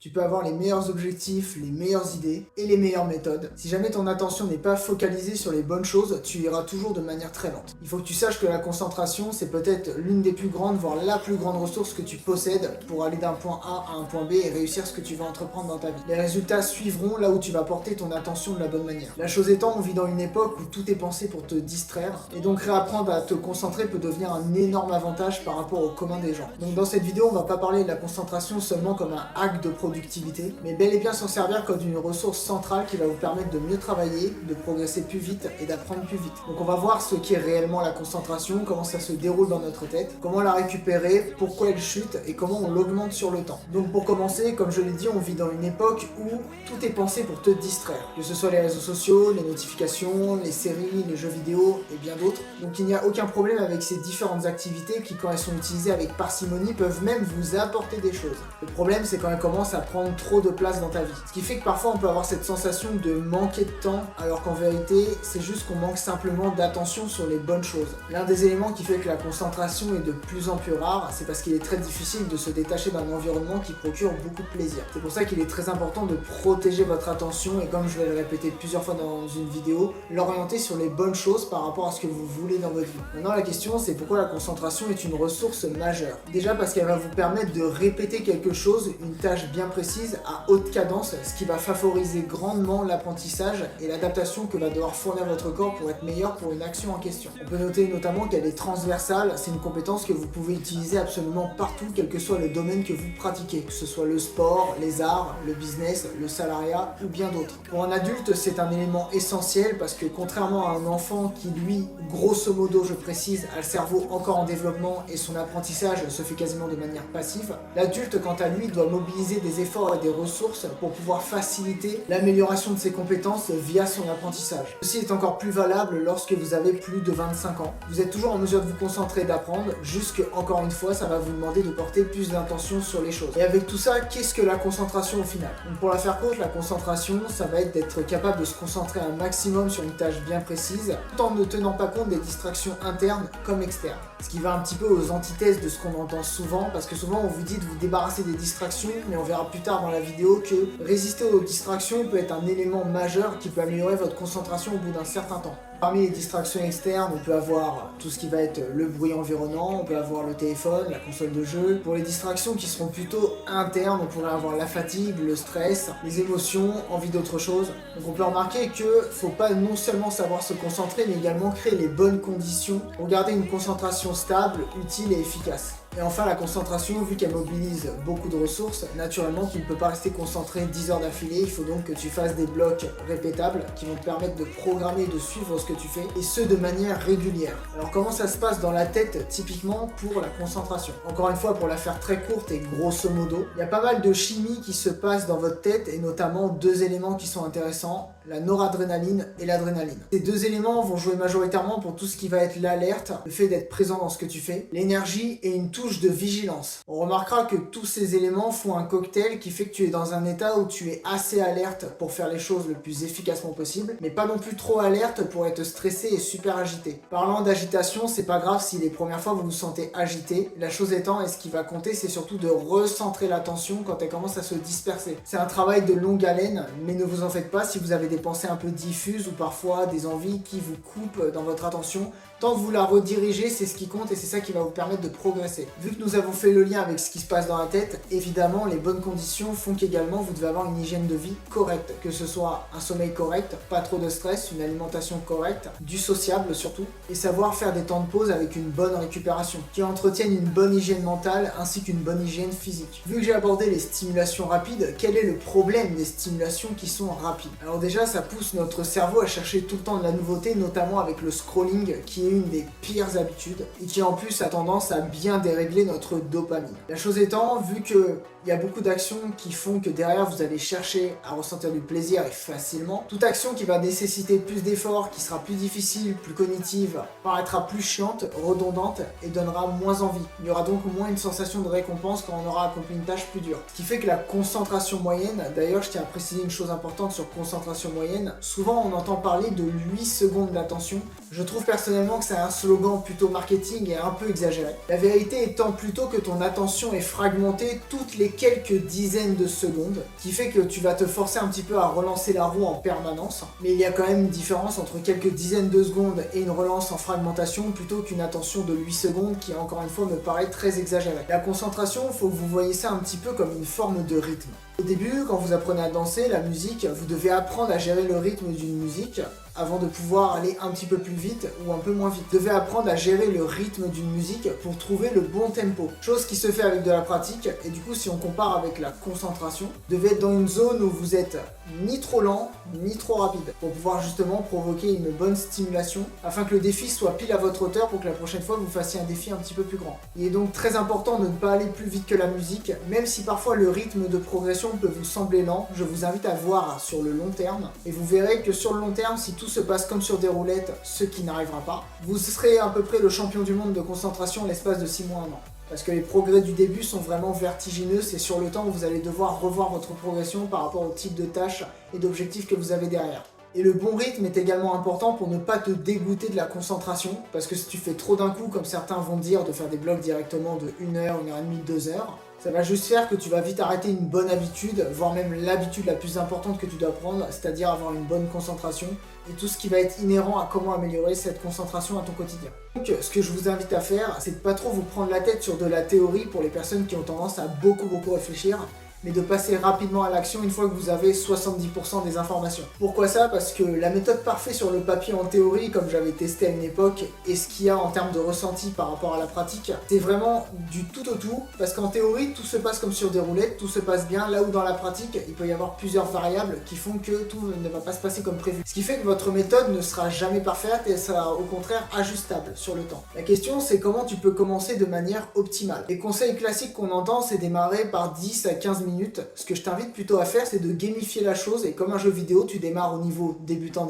Tu peux avoir les meilleurs objectifs, les meilleures idées et les meilleures méthodes. Si jamais ton attention n'est pas focalisée sur les bonnes choses, tu iras toujours de manière très lente. Il faut que tu saches que la concentration, c'est peut-être l'une des plus grandes, voire la plus grande ressource que tu possèdes pour aller d'un point A à un point B et réussir ce que tu vas entreprendre dans ta vie. Les résultats suivront là où tu vas porter ton attention de la bonne manière. La chose étant, on vit dans une époque où tout est pensé pour te distraire, et donc réapprendre à te concentrer peut devenir un énorme avantage par rapport au commun des gens. Donc dans cette vidéo, on va pas parler de la concentration seulement comme un hack de productivité, mais bel et bien s'en servir comme une ressource centrale qui va vous permettre de mieux travailler, de progresser plus vite et d'apprendre plus vite. Donc on va voir ce qu'est réellement la concentration, comment ça se déroule dans notre tête, comment la récupérer, pourquoi elle chute et comment on l'augmente sur le temps. Donc pour commencer, comme je l'ai dit, on vit dans une époque où tout est pensé pour te distraire, que ce soit les réseaux sociaux, les notifications, les séries, les jeux vidéo et bien d'autres. Donc il n'y a aucun problème avec ces différentes activités qui, quand elles sont utilisées avec parcimonie, peuvent même vous apporter des choses. Le problème, c'est quand elles commencent à prendre trop de place dans ta vie. Ce qui fait que parfois on peut avoir cette sensation de manquer de temps, alors qu'en vérité, c'est juste qu'on manque simplement d'attention sur les bonnes choses. L'un des éléments qui fait que la concentration est de plus en plus rare, c'est parce qu'il est très difficile de se détacher d'un environnement qui procure beaucoup de plaisir. C'est pour ça qu'il est très important de protéger votre attention et, comme je vais le répéter plusieurs fois dans une vidéo, l'orienter sur les bonnes choses par rapport à ce que vous voulez dans votre vie. Maintenant, la question, c'est pourquoi la concentration est une ressource majeure. Déjà parce qu'elle va vous permettre de répéter quelque chose, une tâche bien précise, à haute cadence, ce qui va favoriser grandement l'apprentissage et l'adaptation que va devoir fournir votre corps pour être meilleur pour une action en question. On peut noter notamment qu'elle est transversale, c'est une compétence que vous pouvez utiliser absolument partout, quel que soit le domaine que vous pratiquez, que ce soit le sport, les arts, le business, le salariat ou bien d'autres. Pour un adulte, c'est un élément essentiel parce que, contrairement à un enfant qui, lui, grosso modo, je précise, a le cerveau encore en développement et son apprentissage se fait quasiment de manière passive, l'adulte, quant à lui, doit mobiliser des efforts et des ressources pour pouvoir faciliter l'amélioration de ses compétences via son apprentissage. Ceci est encore plus valable lorsque vous avez plus de 25 ans. Vous êtes toujours en mesure de vous concentrer et d'apprendre, juste que, encore une fois, ça va vous demander de porter plus d'intention sur les choses. Et avec tout ça, qu'est-ce que la concentration au final? Donc pour la faire courte, la concentration, ça va être d'être capable de se concentrer un maximum sur une tâche bien précise, tout en ne tenant pas compte des distractions internes comme externes. Ce qui va un petit peu aux antithèses de ce qu'on entend souvent, parce que souvent on vous dit de vous débarrasser des distractions, mais on verra plus tard dans la vidéo que résister aux distractions peut être un élément majeur qui peut améliorer votre concentration au bout d'un certain temps. Parmi les distractions externes, on peut avoir tout ce qui va être le bruit environnant, on peut avoir le téléphone, la console de jeu. Pour les distractions qui seront plutôt internes, on pourrait avoir la fatigue, le stress, les émotions, envie d'autre chose. Donc on peut remarquer que faut pas non seulement savoir se concentrer, mais également créer les bonnes conditions pour garder une concentration stable, utile et efficace. Et enfin, la concentration, vu qu'elle mobilise beaucoup de ressources, naturellement tu ne peux pas rester concentré 10 heures d'affilée, il faut donc que tu fasses des blocs répétables qui vont te permettre de programmer et de suivre ce que tu fais, et ce de manière régulière. Alors comment ça se passe dans la tête typiquement pour la concentration? Encore une fois, pour la faire très courte et grosso modo, il y a pas mal de chimie qui se passe dans votre tête, et notamment deux éléments qui sont intéressants, la noradrénaline et l'adrénaline. Ces deux éléments vont jouer majoritairement pour tout ce qui va être l'alerte, le fait d'être présent dans ce que tu fais, l'énergie et une touche de vigilance. On remarquera que tous ces éléments font un cocktail qui fait que tu es dans un état où tu es assez alerte pour faire les choses le plus efficacement possible, mais pas non plus trop alerte pour être stressé et super agité. Parlant d'agitation, c'est pas grave si les premières fois vous vous sentez agité, la chose étant, et ce qui va compter, c'est surtout de recentrer l'attention quand elle commence à se disperser. C'est un travail de longue haleine, mais ne vous en faites pas si vous avez des pensées un peu diffuses ou parfois des envies qui vous coupent dans votre attention. Tant que vous la redirigez, c'est ce qui compte et c'est ça qui va vous permettre de progresser. Vu que nous avons fait le lien avec ce qui se passe dans la tête, évidemment, les bonnes conditions font qu'également vous devez avoir une hygiène de vie correcte, que ce soit un sommeil correct, pas trop de stress, une alimentation correcte, du sociable surtout, et savoir faire des temps de pause avec une bonne récupération, qui entretiennent une bonne hygiène mentale ainsi qu'une bonne hygiène physique. Vu que j'ai abordé les stimulations rapides, quel est le problème des stimulations qui sont rapides? Alors déjà, ça pousse notre cerveau à chercher tout le temps de la nouveauté, notamment avec le scrolling, qui est une des pires habitudes et qui en plus a tendance à bien dérégler notre dopamine. La chose étant, vu que il y a beaucoup d'actions qui font que derrière vous allez chercher à ressentir du plaisir et facilement, toute action qui va nécessiter plus d'efforts, qui sera plus difficile, plus cognitive, paraîtra plus chiante, redondante et donnera moins envie. Il y aura donc moins une sensation de récompense quand on aura accompli une tâche plus dure. Ce qui fait que la concentration moyenne, d'ailleurs je tiens à préciser une chose importante sur concentration concentration moyenne, souvent on entend parler de 8 secondes d'attention. Je trouve personnellement que c'est un slogan plutôt marketing et un peu exagéré. La vérité étant plutôt que ton attention est fragmentée toutes les quelques dizaines de secondes, qui fait que tu vas te forcer un petit peu à relancer la roue en permanence. Mais il y a quand même une différence entre quelques dizaines de secondes et une relance en fragmentation plutôt qu'une attention de 8 secondes qui encore une fois me paraît très exagérée. La concentration, il faut que vous voyez ça un petit peu comme une forme de rythme. Au début, quand vous apprenez à danser, la musique, vous devez apprendre à gérer le rythme d'une musique avant de pouvoir aller un petit peu plus vite ou un peu moins vite. Vous devez apprendre à gérer le rythme d'une musique pour trouver le bon tempo. Chose qui se fait avec de la pratique, et du coup si on compare avec la concentration, vous devez être dans une zone où vous êtes ni trop lent, ni trop rapide, pour pouvoir justement provoquer une bonne stimulation, afin que le défi soit pile à votre hauteur pour que la prochaine fois vous fassiez un défi un petit peu plus grand. Il est donc très important de ne pas aller plus vite que la musique, même si parfois le rythme de progression peut vous sembler lent, je vous invite à voir sur le long terme, et vous verrez que sur le long terme, si tout se passe comme sur des roulettes, ce qui n'arrivera pas, vous serez à peu près le champion du monde de concentration l'espace de 6 mois, 1 an. Parce que les progrès du début sont vraiment vertigineux, c'est sur le temps où vous allez devoir revoir votre progression par rapport au type de tâches et d'objectifs que vous avez derrière. Et le bon rythme est également important pour ne pas te dégoûter de la concentration, parce que si tu fais trop d'un coup, comme certains vont dire, de faire des blocs directement de 1 heure, 1 heure et demie, 2 heures, ça va juste faire que tu vas vite arrêter une bonne habitude, voire même l'habitude la plus importante que tu dois prendre, c'est-à-dire avoir une bonne concentration, et tout ce qui va être inhérent à comment améliorer cette concentration à ton quotidien. Donc ce que je vous invite à faire, c'est de pas trop vous prendre la tête sur de la théorie pour les personnes qui ont tendance à beaucoup réfléchir, mais de passer rapidement à l'action une fois que vous avez 70% des informations. Pourquoi ça? Parce que la méthode parfaite sur le papier en théorie, comme j'avais testé à une époque, et ce qu'il y a en termes de ressenti par rapport à la pratique, c'est vraiment du tout au tout, parce qu'en théorie, tout se passe comme sur des roulettes, tout se passe bien, là où dans la pratique, il peut y avoir plusieurs variables qui font que tout ne va pas se passer comme prévu. Ce qui fait que votre méthode ne sera jamais parfaite et sera au contraire ajustable sur le temps. La question, c'est comment tu peux commencer de manière optimale. Les conseils classiques qu'on entend, c'est démarrer par 10 à 15 minutes. Ce que je t'invite plutôt à faire, c'est de gamifier la chose, et comme un jeu vidéo, tu démarres au niveau débutant,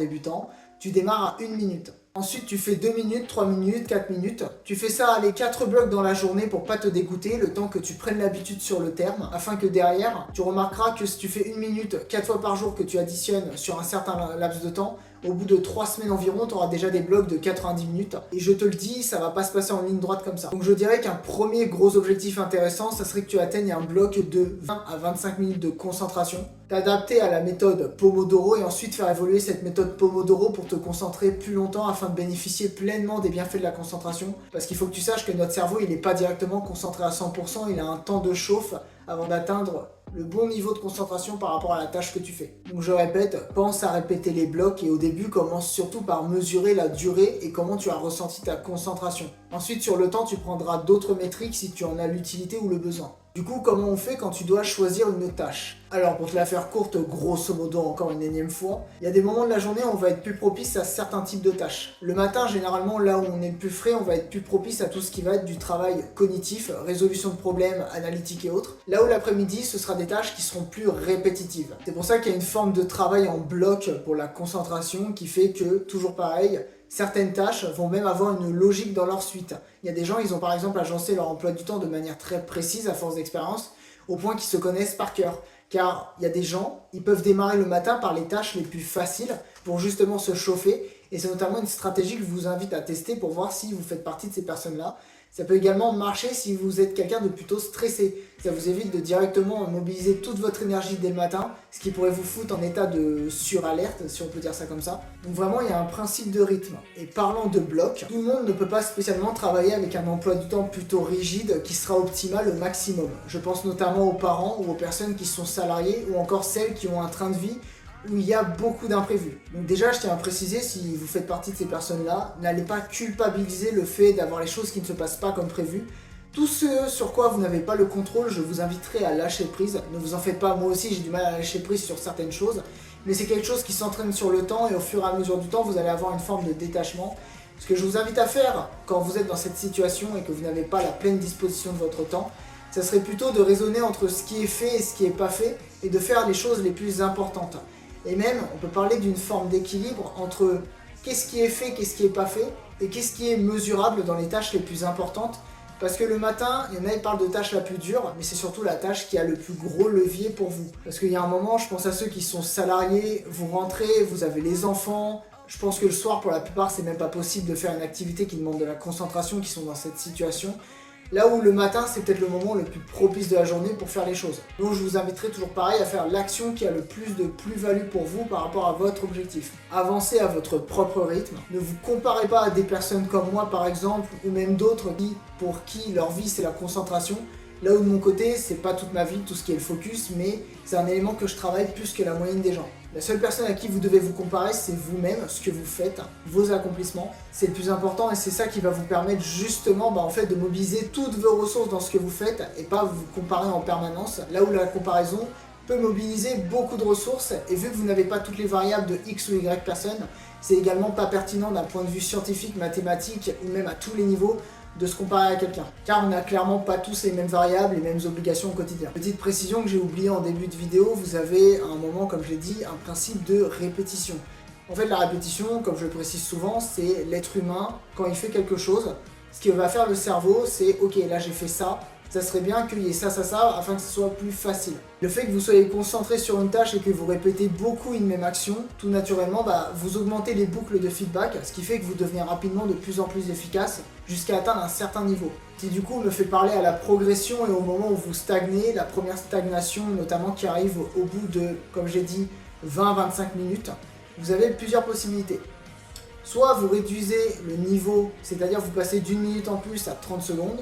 tu démarres à 1 minute. Ensuite, tu fais 2 minutes, 3 minutes, 4 minutes. Tu fais ça les 4 blocs dans la journée pour pas te dégoûter, le temps que tu prennes l'habitude sur le terme, afin que derrière, tu remarqueras que si tu fais 1 minute 4 fois par jour que tu additionnes sur un certain laps de temps, au bout de 3 semaines environ, tu auras déjà des blocs de 90 minutes. Et je te le dis, ça va pas se passer en ligne droite comme ça. Donc je dirais qu'un premier gros objectif intéressant, ça serait que tu atteignes un bloc de 20 à 25 minutes de concentration, t'adapter à la méthode Pomodoro et ensuite faire évoluer cette méthode Pomodoro pour te concentrer plus longtemps afin de bénéficier pleinement des bienfaits de la concentration. Parce qu'il faut que tu saches que notre cerveau, il n'est pas directement concentré à 100%, il a un temps de chauffe avant d'atteindre le bon niveau de concentration par rapport à la tâche que tu fais. Donc je répète, pense à répéter les blocs et au début commence surtout par mesurer la durée et comment tu as ressenti ta concentration. Ensuite sur le temps tu prendras d'autres métriques si tu en as l'utilité ou le besoin. Du coup, comment on fait quand tu dois choisir une tâche? Alors, pour te la faire courte, grosso modo, encore une énième fois, il y a des moments de la journée où on va être plus propice à certains types de tâches. Le matin, généralement, là où on est le plus frais, on va être plus propice à tout ce qui va être du travail cognitif, résolution de problèmes, analytique et autres. Là où l'après-midi, ce sera des tâches qui seront plus répétitives. C'est pour ça qu'il y a une forme de travail en bloc pour la concentration qui fait que, toujours pareil, certaines tâches vont même avoir une logique dans leur suite. Il y a des gens, ils ont par exemple agencé leur emploi du temps de manière très précise à force d'expérience, au point qu'ils se connaissent par cœur. Car il y a des gens, ils peuvent démarrer le matin par les tâches les plus faciles pour justement se chauffer, et c'est notamment une stratégie que je vous invite à tester pour voir si vous faites partie de ces personnes-là. Ça peut également marcher si vous êtes quelqu'un de plutôt stressé. Ça vous évite de directement mobiliser toute votre énergie dès le matin, ce qui pourrait vous foutre en état de suralerte, si on peut dire ça comme ça. Donc vraiment, il y a un principe de rythme. Et parlant de blocs, tout le monde ne peut pas spécialement travailler avec un emploi du temps plutôt rigide qui sera optimal au maximum. Je pense notamment aux parents ou aux personnes qui sont salariées ou encore celles qui ont un train de vie où il y a beaucoup d'imprévus. Donc déjà, je tiens à préciser, si vous faites partie de ces personnes-là, n'allez pas culpabiliser le fait d'avoir les choses qui ne se passent pas comme prévu. Tout ce sur quoi vous n'avez pas le contrôle, je vous inviterai à lâcher prise. Ne vous en faites pas, moi aussi j'ai du mal à lâcher prise sur certaines choses, mais c'est quelque chose qui s'entraîne sur le temps et au fur et à mesure du temps, vous allez avoir une forme de détachement. Ce que je vous invite à faire quand vous êtes dans cette situation et que vous n'avez pas la pleine disposition de votre temps, ça serait plutôt de raisonner entre ce qui est fait et ce qui n'est pas fait et de faire les choses les plus importantes. Et même, on peut parler d'une forme d'équilibre entre qu'est-ce qui est fait, qu'est-ce qui n'est pas fait, et qu'est-ce qui est mesurable dans les tâches les plus importantes, Parce que le matin, il y en a qui parlent de tâche la plus dure, mais c'est surtout la tâche qui a le plus gros levier pour vous. Parce qu'il y a un moment, je pense à ceux qui sont salariés, vous rentrez, vous avez les enfants. Je pense que le soir, pour la plupart, c'est même pas possible de faire une activité qui demande de la concentration, qui sont dans cette situation. Là où le matin, c'est peut-être le moment le plus propice de la journée pour faire les choses. Donc je vous inviterai toujours pareil à faire l'action qui a le plus de plus-value pour vous par rapport à votre objectif. Avancez à votre propre rythme. Ne vous comparez pas à des personnes comme moi par exemple, ou même d'autres pour qui leur vie c'est la concentration. Là où de mon côté, c'est pas toute ma vie, tout ce qui est le focus, mais c'est un élément que je travaille plus que la moyenne des gens. La seule personne à qui vous devez vous comparer, c'est vous-même, ce que vous faites, vos accomplissements. C'est le plus important et c'est ça qui va vous permettre justement en fait, de mobiliser toutes vos ressources dans ce que vous faites et pas vous comparer en permanence. Là où la comparaison peut mobiliser beaucoup de ressources et vu que vous n'avez pas toutes les variables de X ou Y personnes, c'est également pas pertinent d'un point de vue scientifique, mathématique ou même à tous les niveaux de se comparer à quelqu'un, car on n'a clairement pas tous les mêmes variables, les mêmes obligations au quotidien. Petite précision que j'ai oubliée en début de vidéo, vous avez à un moment, comme je l'ai dit, un principe de répétition. En fait, la répétition, comme je le précise souvent, c'est l'être humain, quand il fait quelque chose, ce que va faire le cerveau, c'est « Ok, là j'ai fait ça, ça serait bien qu'il y ait ça, afin que ce soit plus facile. » Le fait que vous soyez concentré sur une tâche et que vous répétez beaucoup une même action, tout naturellement, vous augmentez les boucles de feedback, ce qui fait que vous devenez rapidement de plus en plus efficace, jusqu'à atteindre un certain niveau. Qui du coup me fait parler à la progression et au moment où vous stagnez, la première stagnation notamment qui arrive au bout de, comme j'ai dit, 20-25 minutes, vous avez plusieurs possibilités. Soit vous réduisez le niveau, c'est-à-dire vous passez d'une minute en plus à 30 secondes,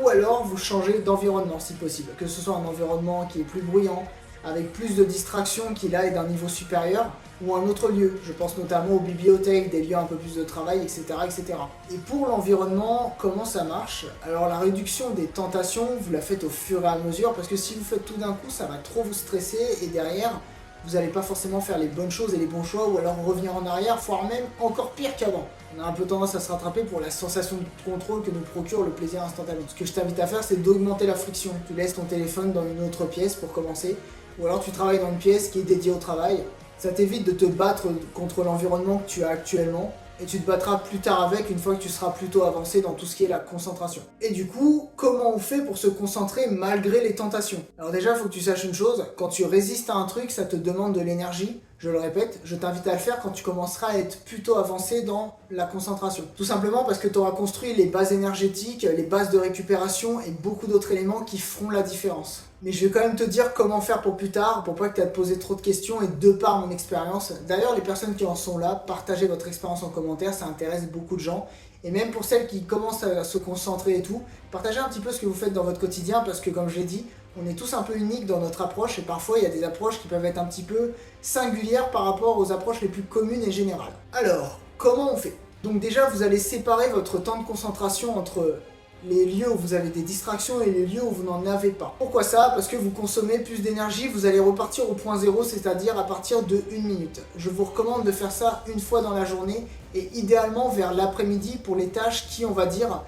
ou alors vous changez d'environnement si possible, que ce soit un environnement qui est plus bruyant, avec plus de distractions qui là est d'un niveau supérieur, ou un autre lieu, je pense notamment aux bibliothèques, des lieux un peu plus de travail, etc. etc. Et pour l'environnement, comment ça marche? Alors la réduction des tentations, vous la faites au fur et à mesure, parce que si vous faites tout d'un coup, ça va trop vous stresser, et derrière, vous n'allez pas forcément faire les bonnes choses et les bons choix, ou alors revenir en arrière, voire même encore pire qu'avant. On a un peu tendance à se rattraper pour la sensation de contrôle que nous procure le plaisir instantané. Ce que je t'invite à faire, c'est d'augmenter la friction. Tu laisses ton téléphone dans une autre pièce pour commencer, ou alors tu travailles dans une pièce qui est dédiée au travail. Ça t'évite de te battre contre l'environnement que tu as actuellement, et tu te battras plus tard avec une fois que tu seras plutôt avancé dans tout ce qui est la concentration. Et du coup, comment on fait pour se concentrer malgré les tentations? Alors déjà, il faut que tu saches une chose, quand tu résistes à un truc, ça te demande de l'énergie. Je le répète, je t'invite à le faire quand tu commenceras à être plutôt avancé dans la concentration. Tout simplement parce que tu auras construit les bases énergétiques, les bases de récupération et beaucoup d'autres éléments qui feront la différence. Mais je vais quand même te dire comment faire pour plus tard, pour pas que tu aies à te poser trop de questions et de par mon expérience. D'ailleurs, les personnes qui en sont là, partagez votre expérience en commentaire, ça intéresse beaucoup de gens. Et même pour celles qui commencent à se concentrer et tout, partagez un petit peu ce que vous faites dans votre quotidien parce que comme je l'ai dit, on est tous un peu uniques dans notre approche et parfois il y a des approches qui peuvent être un petit peu singulières par rapport aux approches les plus communes et générales. Alors, comment on fait? Donc déjà, vous allez séparer votre temps de concentration entre les lieux où vous avez des distractions et les lieux où vous n'en avez pas. Pourquoi ça? Parce que vous consommez plus d'énergie, vous allez repartir au point zéro, c'est-à-dire à partir de 1 minute. Je vous recommande de faire ça une fois dans la journée et idéalement vers l'après-midi pour les tâches qui, on va dire,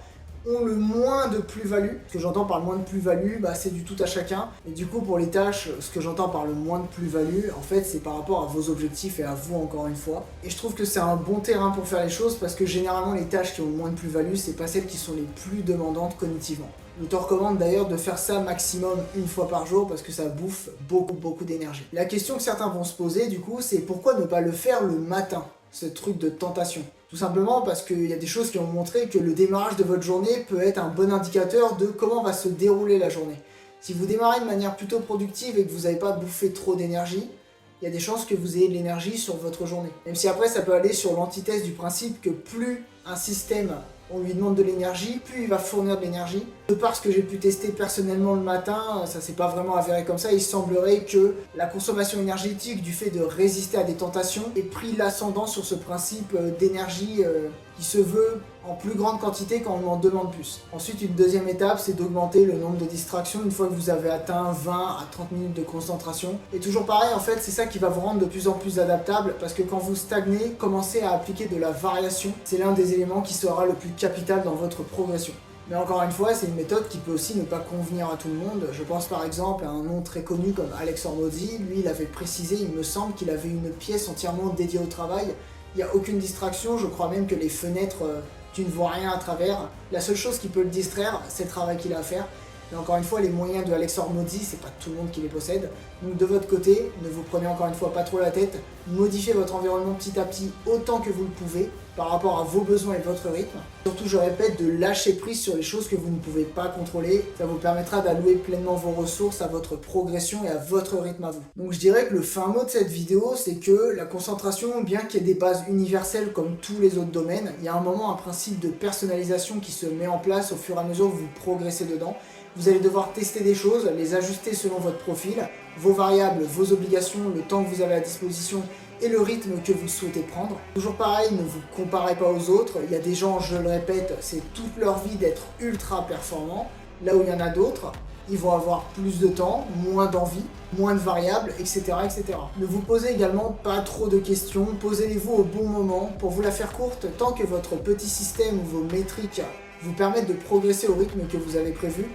ont le moins de plus-value. Ce que j'entends par le moins de plus-value, c'est du tout à chacun. Et du coup, pour les tâches, ce que j'entends par le moins de plus-value, en fait, c'est par rapport à vos objectifs et à vous, encore une fois. Et je trouve que c'est un bon terrain pour faire les choses parce que généralement, les tâches qui ont le moins de plus-value, c'est pas celles qui sont les plus demandantes cognitivement. Je te recommande d'ailleurs de faire ça maximum une fois par jour parce que ça bouffe beaucoup d'énergie. La question que certains vont se poser, du coup, c'est pourquoi ne pas le faire le matin, ce truc de tentation? Tout simplement parce qu'il y a des choses qui ont montré que le démarrage de votre journée peut être un bon indicateur de comment va se dérouler la journée. Si vous démarrez de manière plutôt productive et que vous n'avez pas bouffé trop d'énergie, il y a des chances que vous ayez de l'énergie sur votre journée. Même si après ça peut aller sur l'antithèse du principe que plus un système on lui demande de l'énergie, plus il va fournir de l'énergie. De par ce que j'ai pu tester personnellement le matin, ça s'est pas vraiment avéré comme ça, il semblerait que la consommation énergétique du fait de résister à des tentations ait pris l'ascendant sur ce principe d'énergie qui se veut en plus grande quantité quand on en demande plus. Ensuite, une deuxième étape, c'est d'augmenter le nombre de distractions une fois que vous avez atteint 20 à 30 minutes de concentration. Et toujours pareil, en fait, c'est ça qui va vous rendre de plus en plus adaptable parce que quand vous stagnez, commencez à appliquer de la variation. C'est l'un des éléments qui sera le plus capital dans votre progression. Mais encore une fois, c'est une méthode qui peut aussi ne pas convenir à tout le monde. Je pense par exemple à un nom très connu comme Alex Hormozy. Lui, il avait précisé, il me semble, qu'il avait une pièce entièrement dédiée au travail. Il n'y a aucune distraction, je crois même que les fenêtres tu ne vois rien à travers. La seule chose qui peut le distraire, c'est le travail qu'il a à faire. Et encore une fois, les moyens de Alex Hormozy, c'est pas tout le monde qui les possède. Donc de votre côté, ne vous prenez encore une fois pas trop la tête. Modifiez votre environnement petit à petit autant que vous le pouvez par rapport à vos besoins et votre rythme. Surtout, je répète, de lâcher prise sur les choses que vous ne pouvez pas contrôler. Ça vous permettra d'allouer pleinement vos ressources à votre progression et à votre rythme à vous. Donc je dirais que le fin mot de cette vidéo, c'est que la concentration, bien qu'il y ait des bases universelles comme tous les autres domaines, il y a un moment un principe de personnalisation qui se met en place au fur et à mesure que vous progressez dedans. Vous allez devoir tester des choses, les ajuster selon votre profil, vos variables, vos obligations, le temps que vous avez à disposition et le rythme que vous souhaitez prendre. Toujours pareil, ne vous comparez pas aux autres. Il y a des gens, je le répète, c'est toute leur vie d'être ultra performants, là où il y en a d'autres, ils vont avoir plus de temps, moins d'envie, moins de variables, etc., etc. Ne vous posez également pas trop de questions, posez-les-vous au bon moment. Pour vous la faire courte, tant que votre petit système ou vos métriques vous permettent de progresser au rythme que vous avez prévu,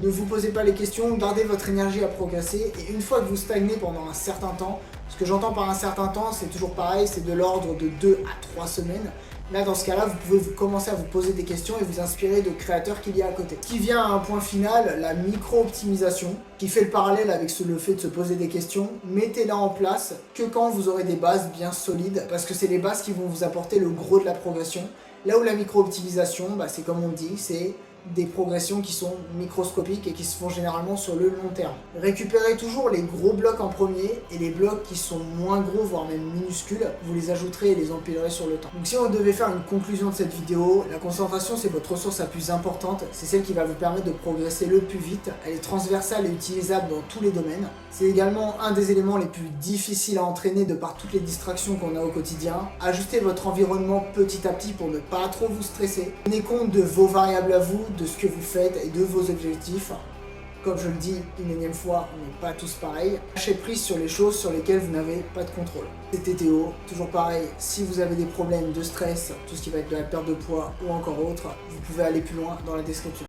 ne vous posez pas les questions, gardez votre énergie à progresser et une fois que vous stagnez pendant un certain temps, ce que j'entends par un certain temps, c'est toujours pareil, c'est de l'ordre de 2 à 3 semaines. Là, dans ce cas-là, vous pouvez commencer à vous poser des questions et vous inspirer de créateurs qu'il y a à côté. Qui vient à un point final, la micro-optimisation, qui fait le parallèle avec le fait de se poser des questions. Mettez-la en place que quand vous aurez des bases bien solides, parce que c'est les bases qui vont vous apporter le gros de la progression. Là où la micro-optimisation, c'est comme on dit, c'est des progressions qui sont microscopiques et qui se font généralement sur le long terme. Récupérez toujours les gros blocs en premier et les blocs qui sont moins gros, voire même minuscules, vous les ajouterez et les empilerez sur le temps. Donc si on devait faire une conclusion de cette vidéo, la concentration c'est votre ressource la plus importante, c'est celle qui va vous permettre de progresser le plus vite, elle est transversale et utilisable dans tous les domaines. C'est également un des éléments les plus difficiles à entraîner de par toutes les distractions qu'on a au quotidien. Ajustez votre environnement petit à petit pour ne pas trop vous stresser. Tenez compte de vos variables à vous, de ce que vous faites et de vos objectifs. Comme je le dis une énième fois, on n'est pas tous pareils. Lâchez prise sur les choses sur lesquelles vous n'avez pas de contrôle. C'était Théo, toujours pareil, si vous avez des problèmes de stress, tout ce qui va être de la perte de poids ou encore autre, vous pouvez aller plus loin dans la description.